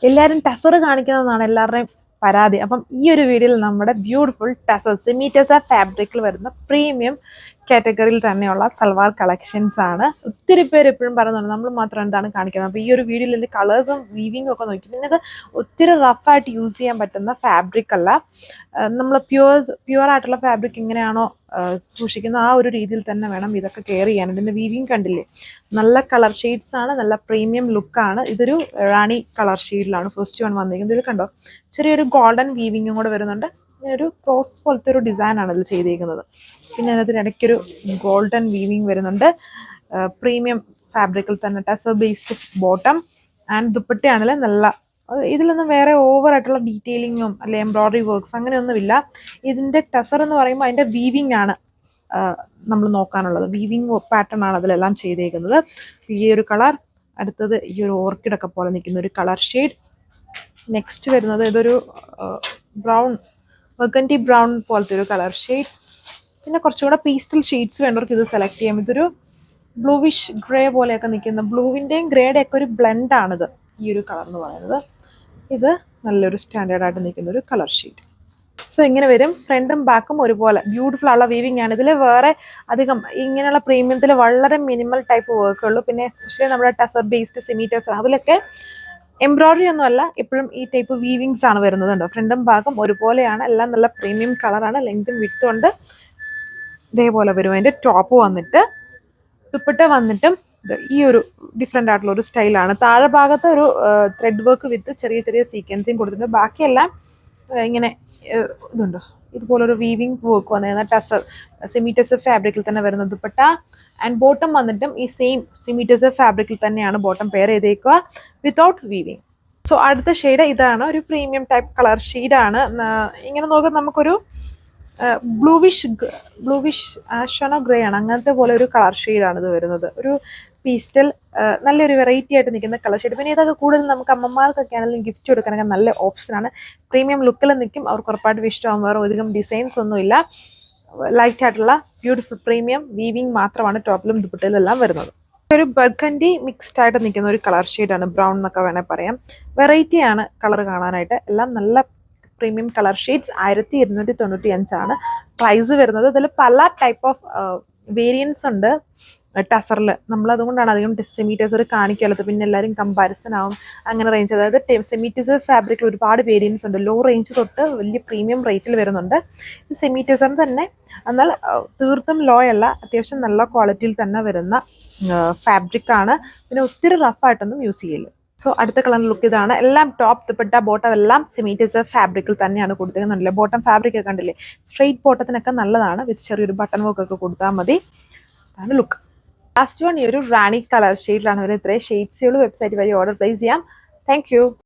എല്ലാവരും ടസർ കാണിക്കുന്നതെന്നാണ് എല്ലാവരുടെയും പരാതി. അപ്പം ഈ ഒരു വീഡിയോയിൽ നമ്മുടെ ബ്യൂട്ടിഫുൾ ടസർ സെമി ടസർ ഫാബ്രിക്കിൽ വരുന്ന പ്രീമിയം കാറ്റഗറിയിൽ തന്നെയുള്ള സൽവാർ കളക്ഷൻസ് ആണ്. ഒത്തിരി പേര് എപ്പോഴും പറയുന്നുണ്ട് നമ്മൾ മാത്രം എന്താണ് കാണിക്കുന്നത്. അപ്പോൾ ഈ ഒരു വീഡിയോയിൽ എൻ്റെ കളേഴ്സും വീവിങ്ങും ഒക്കെ നോക്കി നിങ്ങൾക്ക് ഒത്തിരി റഫായിട്ട് യൂസ് ചെയ്യാൻ പറ്റുന്ന ഫാബ്രിക് അല്ല. നമ്മൾ പ്യുവർ ആയിട്ടുള്ള ഫാബ്രിക് എങ്ങനെയാണോ സൂക്ഷിക്കുന്ന ആ ഒരു രീതിയിൽ തന്നെ വേണം ഇതൊക്കെ കെയർ ചെയ്യാൻ. ഇതിൻ്റെ വീവിങ് കണ്ടില്ലേ, നല്ല കളർ ഷെയ്ഡ്സ് ആണ്, നല്ല പ്രീമിയം ലുക്കാണ്. ഇതൊരു റാണി കളർ ഷെയ്ഡിലാണ് ഫസ്റ്റ് വൺ വന്നിരിക്കുന്നത്. ഇത് കണ്ടോ, ചെറിയൊരു ഗോൾഡൻ വീവിങ്ങും കൂടെ വരുന്നുണ്ട്. ഒരു ക്രോസ് പോലത്തെ ഒരു ഡിസൈൻ ആണ് ഇതിൽ ചെയ്തിരിക്കുന്നത്. പിന്നെ അതിന് ഇടയ്ക്കൊരു ഗോൾഡൻ വീവിങ് വരുന്നുണ്ട്. പ്രീമിയം ഫാബ്രിക്കിൽ തന്നെ ടസർ ബേസ്ഡ് ബോട്ടം ആൻഡ് ദുപ്പട്ടയാണെങ്കിൽ നല്ല, ഇതിലൊന്നും വേറെ ഓവറായിട്ടുള്ള ഡീറ്റെയിലിങ്ങും അല്ലെ എംബ്രോയ്ഡറി വർക്ക്സ് അങ്ങനെയൊന്നുമില്ല. ഇതിൻ്റെ ടസർ എന്ന് പറയുമ്പോൾ അതിൻ്റെ വീവിങ് ആണ് നമ്മൾ നോക്കാനുള്ളത്. വീവിങ് പാറ്റേൺ ആണ് അതിലെല്ലാം ചെയ്തേക്കുന്നത്. ഈ ഒരു കളർ, അടുത്തത് ഈ ഒരു ഓർക്കിഡൊക്കെ പോലെ നിൽക്കുന്ന ഒരു കളർ ഷെയ്ഡ്. നെക്സ്റ്റ് വരുന്നത് ഇതൊരു ബ്രൗൺ, ബർഗണ്ടി ബ്രൗൺ പോലത്തെ ഒരു കളർ ഷെയ്ഡ്. പിന്നെ കുറച്ചുകൂടെ പീസ്റ്റൽ ഷെയ്ഡ്സ് വേണ്ടവർക്ക് ഇത് സെലക്ട് ചെയ്യാം. ഇതൊരു ബ്ലൂവിഷ് ഗ്രേ പോലെയൊക്കെ നിൽക്കുന്ന, ബ്ലൂവിൻ്റെയും ഗ്രേയുടെ ഒക്കെ ഒരു ബ്ലെൻഡാണിത് ഈ ഒരു കളർ എന്ന് പറയുന്നത്. ഇത് നല്ലൊരു സ്റ്റാൻഡേർഡായിട്ട് നിൽക്കുന്ന ഒരു കളർ ഷെയ്ഡ്. സോ ഇങ്ങനെ വരും. ഫ്രണ്ടും ബാക്കും ഒരുപോലെ ബ്യൂട്ടിഫുൾ ഉള്ള വീവിങ് ആണ്. ഇതിൽ വേറെ അധികം ഇങ്ങനെയുള്ള പ്രീമിയത്തിൽ വളരെ മിനിമൽ ടൈപ്പ് വർക്കുള്ളൂ. പിന്നെ എസ്പെഷ്യലി നമ്മുടെ ടസർ ബേസ്ഡ് സെമി ടസർ അതിലൊക്കെ എംബ്രോയ്ഡറി ഒന്നും അല്ല, എപ്പോഴും ഈ ടൈപ്പ് വീവിങ്സ് ആണ് വരുന്നത്. ഫ്രണ്ടും ബാക്കും ഒരുപോലെയാണ്, എല്ലാം നല്ല പ്രീമിയം കളറാണ്. ലെങ്തും വിഡ്ത്തും ഉണ്ട്. ഇതേപോലെ വരും. അതിൻ്റെ ടോപ്പ് വന്നിട്ട് ദുപ്പട്ട വന്നിട്ടും ഈ ഒരു ഡിഫറെൻ്റ് ആയിട്ടുള്ള ഒരു സ്റ്റൈലാണ്. താഴെ ഭാഗത്ത് ഒരു ത്രെഡ് വർക്ക് വിത്ത് ചെറിയ ചെറിയ സീക്വൻസിങ് കൊടുത്തിട്ടുണ്ട്. ബാക്കിയെല്ലാം ഇങ്ങനെ ഇതുണ്ടോ, ഇതുപോലൊരു വീവിങ് വർക്ക് വന്നിരുന്ന ടസർ സെമി ടസർ ഫാബ്രിക്കിൽ തന്നെ വരുന്ന ദുപ്പട്ട. ആൻഡ് ബോട്ടം വന്നിട്ടും ഈ സെയിം സെമി ടസർ ഫാബ്രിക്കിൽ തന്നെയാണ് ബോട്ടം പെയർ ചെയ്തേക്കുക വിത്തൗട്ട് വീവിങ്. സോ അടുത്ത ഷെയ്ഡ് ഇതാണ്, ഒരു പ്രീമിയം ടൈപ്പ് കളർ ഷെയ്ഡാണ്. ഇങ്ങനെ നോക്കുമ്പോൾ നമുക്കൊരു ബ്ലൂവിഷ് ആഷാണോ ഗ്രേ ആണ്, അങ്ങനത്തെ പോലെ ഒരു കളർ ഷെയ്ഡാണ് ഇത് വരുന്നത്. ഒരു പീസ്റ്റൽ, നല്ലൊരു വെറൈറ്റി ആയിട്ട് നിൽക്കുന്ന കളർ ഷെയ്ഡ്. പിന്നെ ഇതൊക്കെ കൂടുതൽ നമുക്ക് അമ്മമാർക്കൊക്കെ ആണെങ്കിലും ഗിഫ്റ്റ് കൊടുക്കാനൊക്കെ നല്ല ഓപ്ഷനാണ്. പ്രീമിയം ലുക്കിൽ നിൽക്കും, അവർക്ക് ഉറപ്പായിട്ട് ഇഷ്ടമാകും. വേറെ അധികം ഡിസൈൻസ് ഒന്നുമില്ല. ലൈറ്റ് ആയിട്ടുള്ള ബ്യൂട്ടിഫുൾ പ്രീമിയം വീവിങ് മാത്രമാണ് ടോപ്പിലും ദുപ്പട്ടയിലും എല്ലാം വരുന്നത്. ഒരു ബർഗണ്ടി മിക്സ്ഡ് ആയിട്ട് നിൽക്കുന്ന ഒരു കളർ ഷെയ്ഡാണ്, ബ്രൗൺ എന്നൊക്കെ വേണേൽ പറയാം. വെറൈറ്റിയാണ് കളർ കാണാനായിട്ട്. എല്ലാം നല്ല പ്രീമിയം കളർ ഷെയ്ഡ്സ്. 1295 പ്രൈസ് വരുന്നത്. ഇതിൽ പല ടൈപ്പ് ഓഫ് വേരിയൻസ് ഉണ്ട് ടസറിൽ. നമ്മളതുകൊണ്ടാണ് അധികം സെമി ടസർ കാണിക്കാത്തത്. പിന്നെ എല്ലാവരും കമ്പാരിസൺ ആവും അങ്ങനെ റേഞ്ച്. അതായത് സെമി ടസർ ഫാബ്രിക്കിൽ ഒരുപാട് വേരിയൻസ് ഉണ്ട്. ലോ റേഞ്ച് തൊട്ട് വലിയ പ്രീമിയം റേറ്റിൽ വരുന്നുണ്ട്. ഈ സെമി ടസറിന് തന്നെ, എന്നാൽ തീർത്തും ലോ അല്ല, അത്യാവശ്യം നല്ല ക്വാളിറ്റിയിൽ തന്നെ വരുന്ന ഫാബ്രിക്കാണ്. പിന്നെ ഒത്തിരി റഫായിട്ടൊന്നും യൂസ് ചെയ്യില്ല. സോ അടുത്ത കളർ ലുക്ക് ഇതാണ്. എല്ലാം ടോപ്പ് ദുപ്പട്ട ബോട്ടം എല്ലാം സെമി ടസർ ഫാബ്രിക്കിൽ തന്നെയാണ് കൊടുത്തിരിക്കുന്നുണ്ടല്ലേ. ബോട്ടം ഫാബ്രിക് ഒക്കെ കണ്ടില്ലേ, സ്ട്രെയിറ്റ് ബോട്ടത്തിനൊക്കെ നല്ലതാണ്. വിത്ത് ചെറിയൊരു ബട്ടൺ വർക്ക് ഒക്കെ കൊടുത്താൽ മതി. അതാണ് ലുക്ക്. ലാസ്റ്റ് വൺ ഈ ഒരു റാണി കളർ ഷെയ്ഡിലാണ് വരുന്നത്. ഇത്രയും ഷെയ്ഡ്സുകൾ വെബ്സൈറ്റ് വഴി ഓർഡർ പ്ലേസ് ചെയ്യാം. താങ്ക്